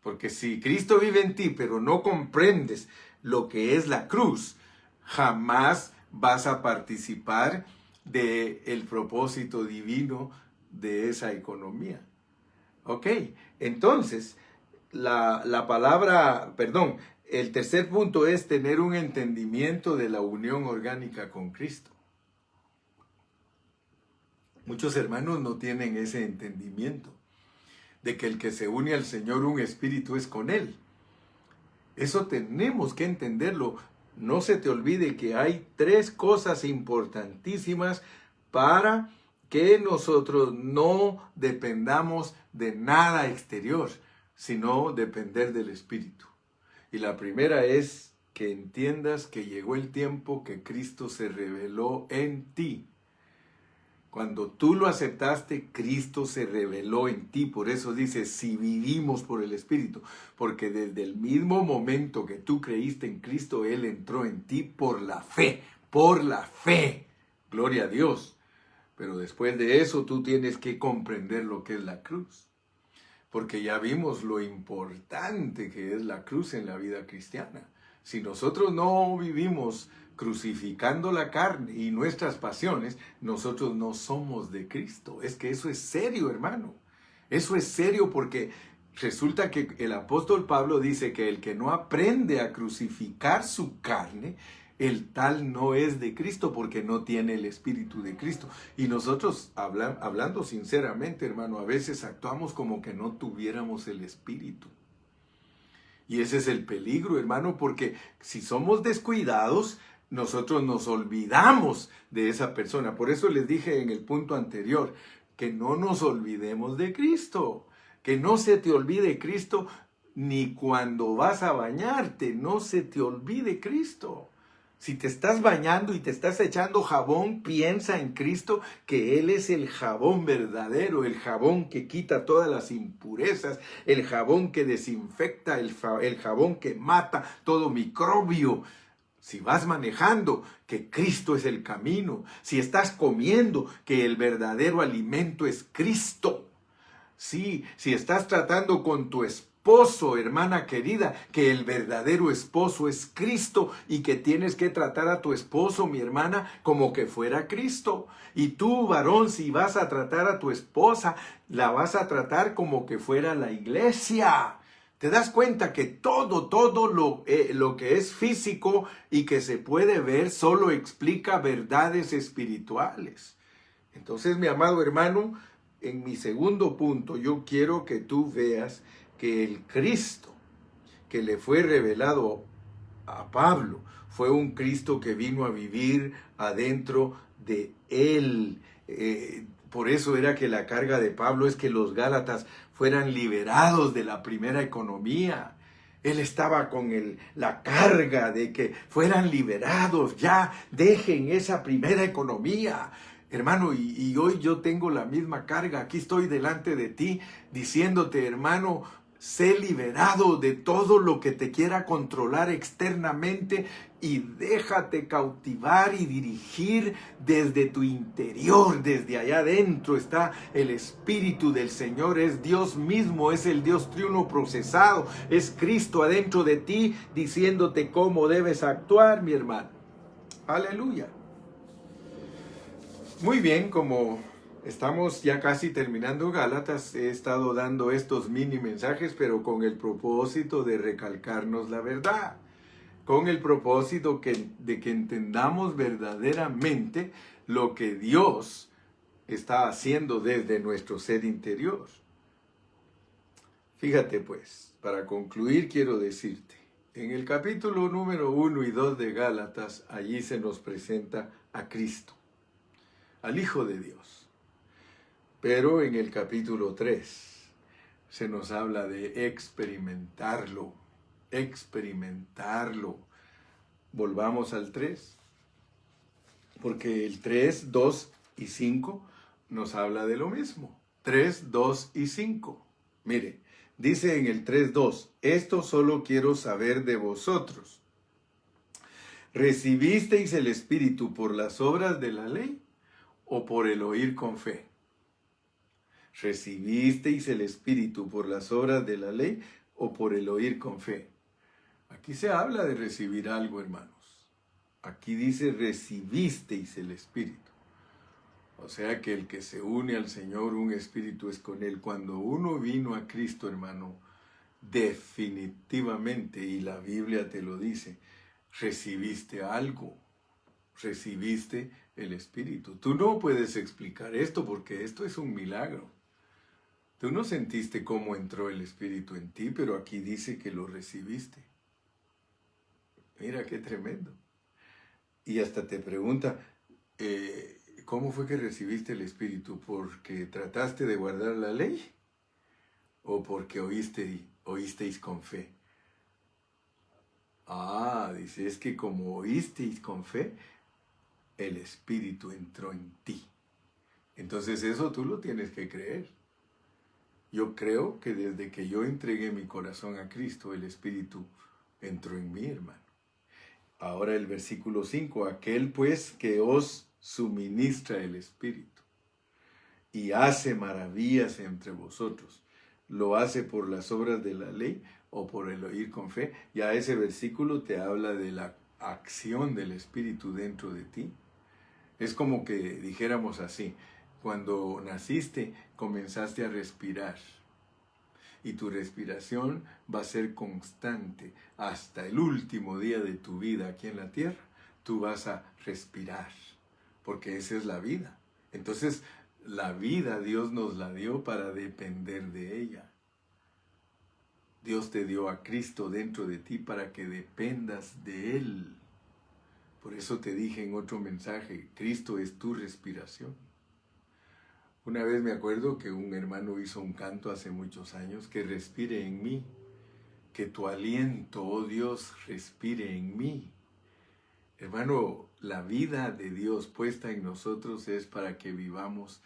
Porque si Cristo vive en ti, pero no comprendes lo que es la cruz, jamás vas a participar del propósito divino de esa economía. ¿Ok? Entonces, el tercer punto es tener un entendimiento de la unión orgánica con Cristo. Muchos hermanos no tienen ese entendimiento de que el que se une al Señor, un espíritu es con Él. Eso tenemos que entenderlo. No se te olvide que hay 3 cosas importantísimas para que nosotros no dependamos de nada exterior, sino depender del Espíritu. Y la primera es que entiendas que llegó el tiempo que Cristo se reveló en ti. Cuando tú lo aceptaste, Cristo se reveló en ti. Por eso dice, si vivimos por el Espíritu. Porque desde el mismo momento que tú creíste en Cristo, Él entró en ti por la fe. Por la fe. Gloria a Dios. Pero después de eso, tú tienes que comprender lo que es la cruz. Porque ya vimos lo importante que es la cruz en la vida cristiana. Si nosotros no vivimos crucificando la carne y nuestras pasiones, nosotros no somos de Cristo. Es que eso es serio, hermano. Eso es serio porque resulta que el apóstol Pablo dice que el que no aprende a crucificar su carne, el tal no es de Cristo porque no tiene el Espíritu de Cristo. Y nosotros, hablando sinceramente, hermano, a veces actuamos como que no tuviéramos el Espíritu. Y ese es el peligro, hermano, porque si somos descuidados, nosotros nos olvidamos de esa persona. Por eso les dije en el punto anterior, que no nos olvidemos de Cristo. Que no se te olvide Cristo ni cuando vas a bañarte. No se te olvide Cristo. Si te estás bañando y te estás echando jabón, piensa en Cristo, que Él es el jabón verdadero, el jabón que quita todas las impurezas, el jabón que desinfecta, el jabón que mata todo microbio. Si vas manejando, que Cristo es el camino. Si estás comiendo, que el verdadero alimento es Cristo. Sí, si estás tratando con tu esposo, hermana querida, que el verdadero esposo es Cristo y que tienes que tratar a tu esposo, mi hermana, como que fuera Cristo. Y tú, varón, si vas a tratar a tu esposa, la vas a tratar como que fuera la iglesia. Te das cuenta que todo lo que es físico y que se puede ver solo explica verdades espirituales. Entonces, mi amado hermano, en mi segundo punto, yo quiero que tú veas que el Cristo que le fue revelado a Pablo fue un Cristo que vino a vivir adentro de él. Por eso era que la carga de Pablo es que los Gálatas fueran liberados de la primera economía. Él estaba con la carga de que fueran liberados, ya dejen esa primera economía. Hermano, y hoy yo tengo la misma carga. Aquí estoy delante de ti diciéndote, hermano, sé liberado de todo lo que te quiera controlar externamente y déjate cautivar y dirigir desde tu interior, desde allá adentro está el Espíritu del Señor, es Dios mismo, es el Dios triuno procesado, es Cristo adentro de ti diciéndote cómo debes actuar, mi hermano. Aleluya. Muy bien, como estamos ya casi terminando Gálatas, he estado dando estos mini mensajes, pero con el propósito de recalcarnos la verdad, con el propósito de que entendamos verdaderamente lo que Dios está haciendo desde nuestro ser interior. Fíjate pues, para concluir quiero decirte, en el capítulo número 1 y 2 de Gálatas, allí se nos presenta a Cristo, al Hijo de Dios. Pero en el capítulo 3 se nos habla de experimentarlo. Volvamos al 3. porque el 3, 2 y 5 nos habla de lo mismo. 3, 2 y 5. Mire, dice en el 3, 2, esto solo quiero saber de vosotros. ¿Recibisteis el Espíritu por las obras de la ley o por el oír con fe? ¿Recibisteis el Espíritu por las obras de la ley o por el oír con fe? Aquí se habla de recibir algo, hermanos. Aquí dice, recibisteis el Espíritu. O sea que el que se une al Señor, un espíritu es con Él. Cuando uno vino a Cristo, hermano, definitivamente, y la Biblia te lo dice, recibiste algo, recibiste el Espíritu. Tú no puedes explicar esto porque esto es un milagro. Tú no sentiste cómo entró el Espíritu en ti, pero aquí dice que lo recibiste. Mira qué tremendo. Y hasta te pregunta, ¿cómo fue que recibiste el Espíritu? ¿Porque trataste de guardar la ley? ¿O porque oísteis con fe? Dice, es que como oísteis con fe, el Espíritu entró en ti. Entonces eso tú lo tienes que creer. Yo creo que desde que yo entregué mi corazón a Cristo, el Espíritu entró en mí, hermano. Ahora el versículo 5, aquel pues que os suministra el Espíritu y hace maravillas entre vosotros, ¿lo hace por las obras de la ley o por el oír con fe? Ya ese versículo te habla de la acción del Espíritu dentro de ti. Es como que dijéramos así, cuando naciste comenzaste a respirar. Y tu respiración va a ser constante hasta el último día de tu vida aquí en la tierra. Tú vas a respirar, porque esa es la vida. Entonces, la vida Dios nos la dio para depender de ella. Dios te dio a Cristo dentro de ti para que dependas de Él. Por eso te dije en otro mensaje, Cristo es tu respiración. Una vez me acuerdo que un hermano hizo un canto hace muchos años, que respire en mí, que tu aliento, oh Dios, respire en mí. Hermano, la vida de Dios puesta en nosotros es para que vivamos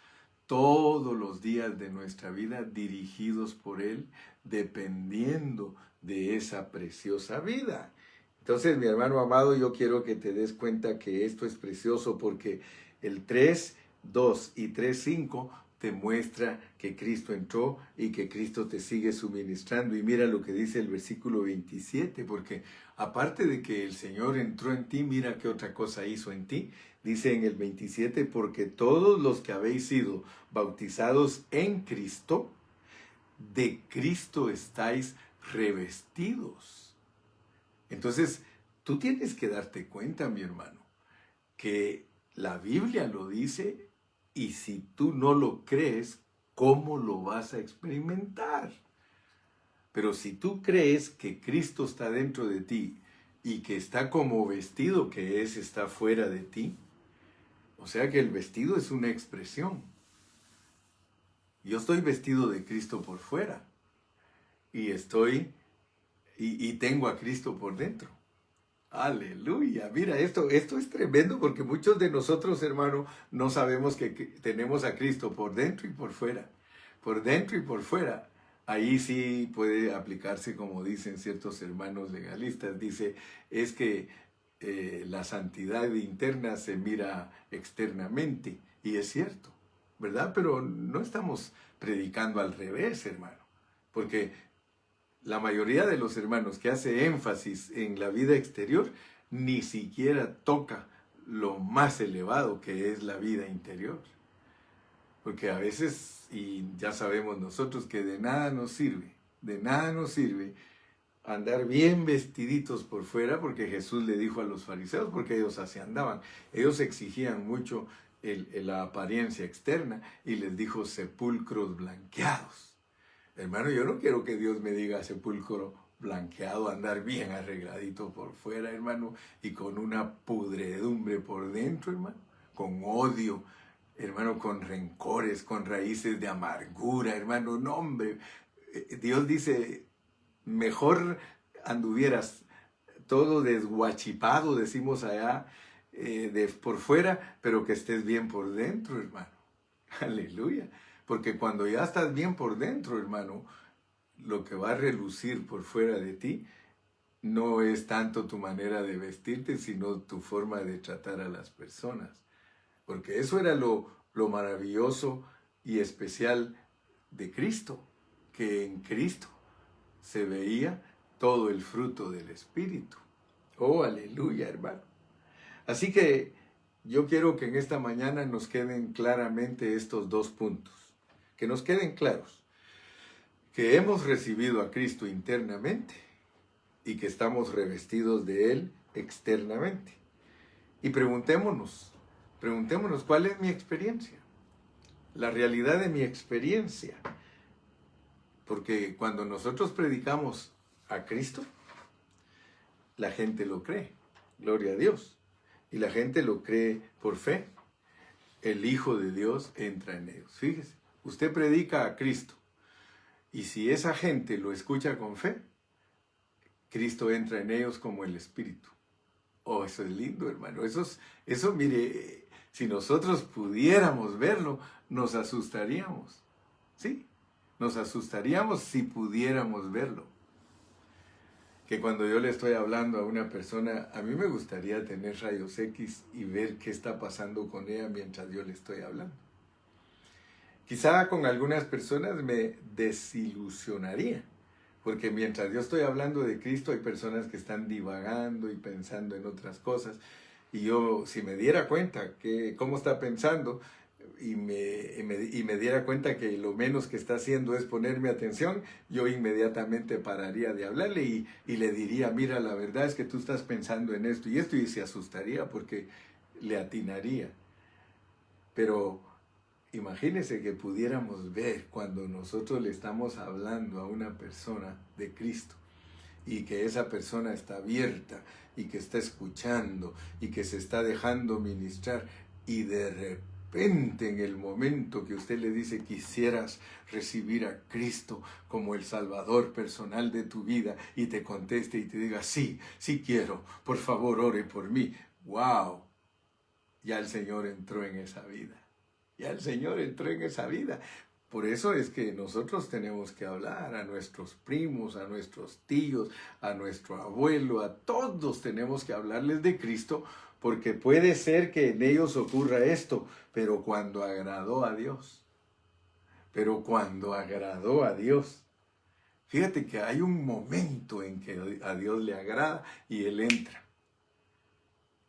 todos los días de nuestra vida dirigidos por Él, dependiendo de esa preciosa vida. Entonces, mi hermano amado, yo quiero que te des cuenta que esto es precioso porque el 3, 2 y 3, 5 te muestra que Cristo entró y que Cristo te sigue suministrando. Y mira lo que dice el versículo 27, porque aparte de que el Señor entró en ti, mira qué otra cosa hizo en ti. Dice en el 27, porque todos los que habéis sido bautizados en Cristo, de Cristo estáis revestidos. Entonces, tú tienes que darte cuenta, mi hermano, que la Biblia lo dice y si tú no lo crees, ¿cómo lo vas a experimentar? Pero si tú crees que Cristo está dentro de ti y que está como vestido que es, está fuera de ti, o sea que el vestido es una expresión. Yo estoy vestido de Cristo por fuera y tengo a Cristo por dentro. Aleluya, mira, esto es tremendo porque muchos de nosotros, hermano, no sabemos que tenemos a Cristo por dentro y por fuera. Por dentro y por fuera. Ahí sí puede aplicarse, como dicen ciertos hermanos legalistas, dice, es que la santidad interna se mira externamente, y es cierto, ¿verdad? Pero no estamos predicando al revés, hermano, porque la mayoría de los hermanos que hace énfasis en la vida exterior ni siquiera toca lo más elevado que es la vida interior. Porque a veces, y ya sabemos nosotros que de nada nos sirve andar bien vestiditos por fuera, porque Jesús le dijo a los fariseos, porque ellos así andaban, ellos exigían mucho la apariencia externa y les dijo sepulcros blanqueados. Hermano, yo no quiero que Dios me diga sepulcro blanqueado, andar bien arregladito por fuera, hermano, y con una pudredumbre por dentro, hermano, con odio, hermano, con rencores, con raíces de amargura, hermano, no, hombre. Dios dice, mejor anduvieras todo desguachipado, decimos allá, por fuera, pero que estés bien por dentro, hermano. Aleluya. Porque cuando ya estás bien por dentro, hermano, lo que va a relucir por fuera de ti no es tanto tu manera de vestirte, sino tu forma de tratar a las personas. Porque eso era lo maravilloso y especial de Cristo, que en Cristo se veía todo el fruto del Espíritu. Oh, aleluya, hermano. Así que yo quiero que en esta mañana nos queden claramente estos dos puntos. Que nos queden claros. Que hemos recibido a Cristo internamente y que estamos revestidos de Él externamente. Y preguntémonos, ¿cuál es mi experiencia? La realidad de mi experiencia. Porque cuando nosotros predicamos a Cristo, la gente lo cree. Gloria a Dios. Y la gente lo cree por fe. El Hijo de Dios entra en ellos. Fíjese, usted predica a Cristo. Y si esa gente lo escucha con fe, Cristo entra en ellos como el Espíritu. Oh, eso es lindo, hermano. Eso, mire, si nosotros pudiéramos verlo, nos asustaríamos. ¿Sí? Nos asustaríamos si pudiéramos verlo. Que cuando yo le estoy hablando a una persona, a mí me gustaría tener rayos X y ver qué está pasando con ella mientras yo le estoy hablando. Quizá con algunas personas me desilusionaría, porque mientras yo estoy hablando de Cristo hay personas que están divagando y pensando en otras cosas, y yo si me diera cuenta que cómo está pensando y me diera cuenta que lo menos que está haciendo es ponerme atención, yo inmediatamente pararía de hablarle y le diría, mira, la verdad es que tú estás pensando en esto, y se asustaría porque le atinaría. Pero imagínese que pudiéramos ver cuando nosotros le estamos hablando a una persona de Cristo y que esa persona está abierta y que está escuchando y que se está dejando ministrar, y de repente en el momento que usted le dice quisieras recibir a Cristo como el Salvador personal de tu vida, y te conteste y te diga sí, sí quiero, por favor ore por mí. ¡Wow! Ya el Señor entró en esa vida. Ya el Señor entró en esa vida. Por eso es que nosotros tenemos que hablar a nuestros primos, a nuestros tíos, a nuestro abuelo, a todos tenemos que hablarles de Cristo, porque puede ser que en ellos ocurra esto, pero cuando agradó a Dios. Fíjate que hay un momento en que a Dios le agrada y Él entra.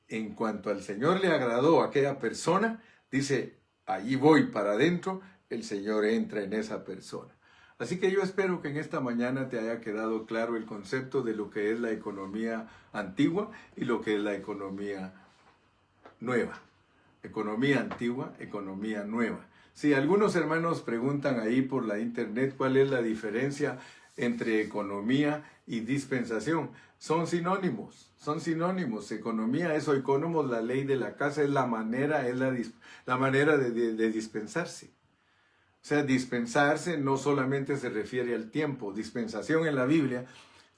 En cuanto al Señor le agradó a aquella persona, dice, allí voy para adentro, el Señor entra en esa persona. Así que yo espero que en esta mañana te haya quedado claro el concepto de lo que es la economía antigua y lo que es la economía nueva. Economía antigua, economía nueva. Si algunos hermanos preguntan ahí por la internet cuál es la diferencia entre economía y dispensación, son sinónimos. Economía es oikonomos, la ley de la casa, es la manera de dispensarse. O sea, dispensarse no solamente se refiere al tiempo. Dispensación en la Biblia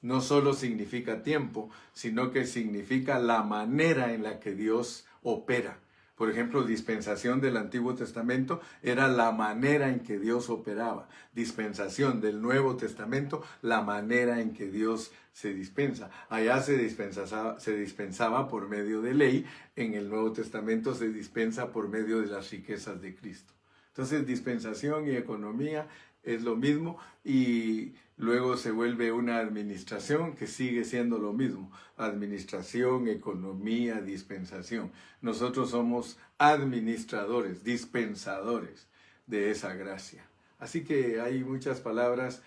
no solo significa tiempo, sino que significa la manera en la que Dios opera. Por ejemplo, dispensación del Antiguo Testamento era la manera en que Dios operaba. Dispensación del Nuevo Testamento, la manera en que Dios se dispensa. Allá se dispensaba por medio de ley, en el Nuevo Testamento se dispensa por medio de las riquezas de Cristo. Entonces, dispensación y economía es lo mismo, y luego se vuelve una administración que sigue siendo lo mismo. Administración, economía, dispensación. Nosotros somos administradores, dispensadores de esa gracia. Así que hay muchas palabras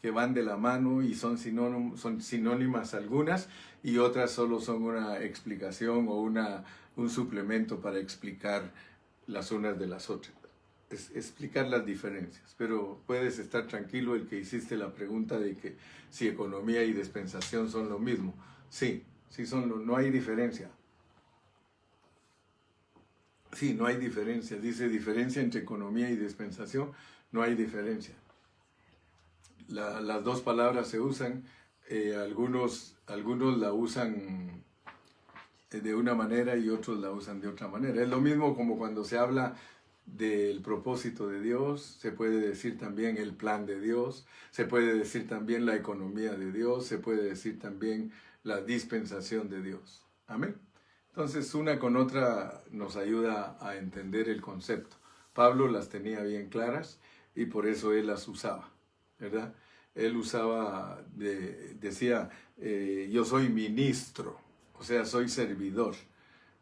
que van de la mano y son sinónimas algunas, y otras solo son una explicación o un suplemento para explicar las unas de las otras. Explicar las diferencias, pero puedes estar tranquilo el que hiciste la pregunta de que si economía y dispensación son lo mismo. Sí no hay diferencia. Sí, no hay diferencia. Dice diferencia entre economía y dispensación, no hay diferencia. Las dos palabras se usan, algunos la usan de una manera y otros la usan de otra manera. Es lo mismo como cuando se habla del propósito de Dios, se puede decir también el plan de Dios, se puede decir también la economía de Dios, se puede decir también la dispensación de Dios. Amén. Entonces, una con otra nos ayuda a entender el concepto. Pablo las tenía bien claras y por eso él las usaba, ¿verdad? Él usaba, decía, yo soy ministro, o sea, soy servidor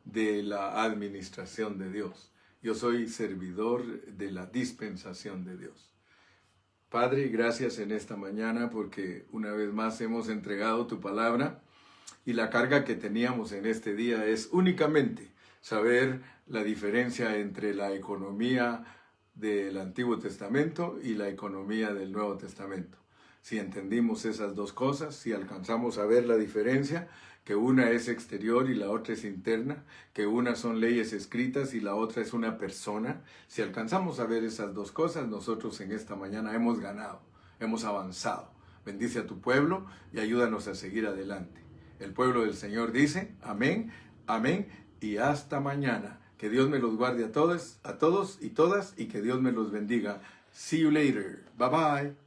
de la administración de Dios. Yo soy servidor de la dispensación de Dios. Padre, gracias en esta mañana porque una vez más hemos entregado tu palabra y la carga que teníamos en este día es únicamente saber la diferencia entre la economía del Antiguo Testamento y la economía del Nuevo Testamento. Si entendimos esas dos cosas, si alcanzamos a ver la diferencia, que una es exterior y la otra es interna, que una son leyes escritas y la otra es una persona, si alcanzamos a ver esas dos cosas, nosotros en esta mañana hemos ganado, hemos avanzado. Bendice a tu pueblo y ayúdanos a seguir adelante. El pueblo del Señor dice, amén, amén y hasta mañana. Que Dios me los guarde a todos y todas y que Dios me los bendiga. See you later. Bye bye.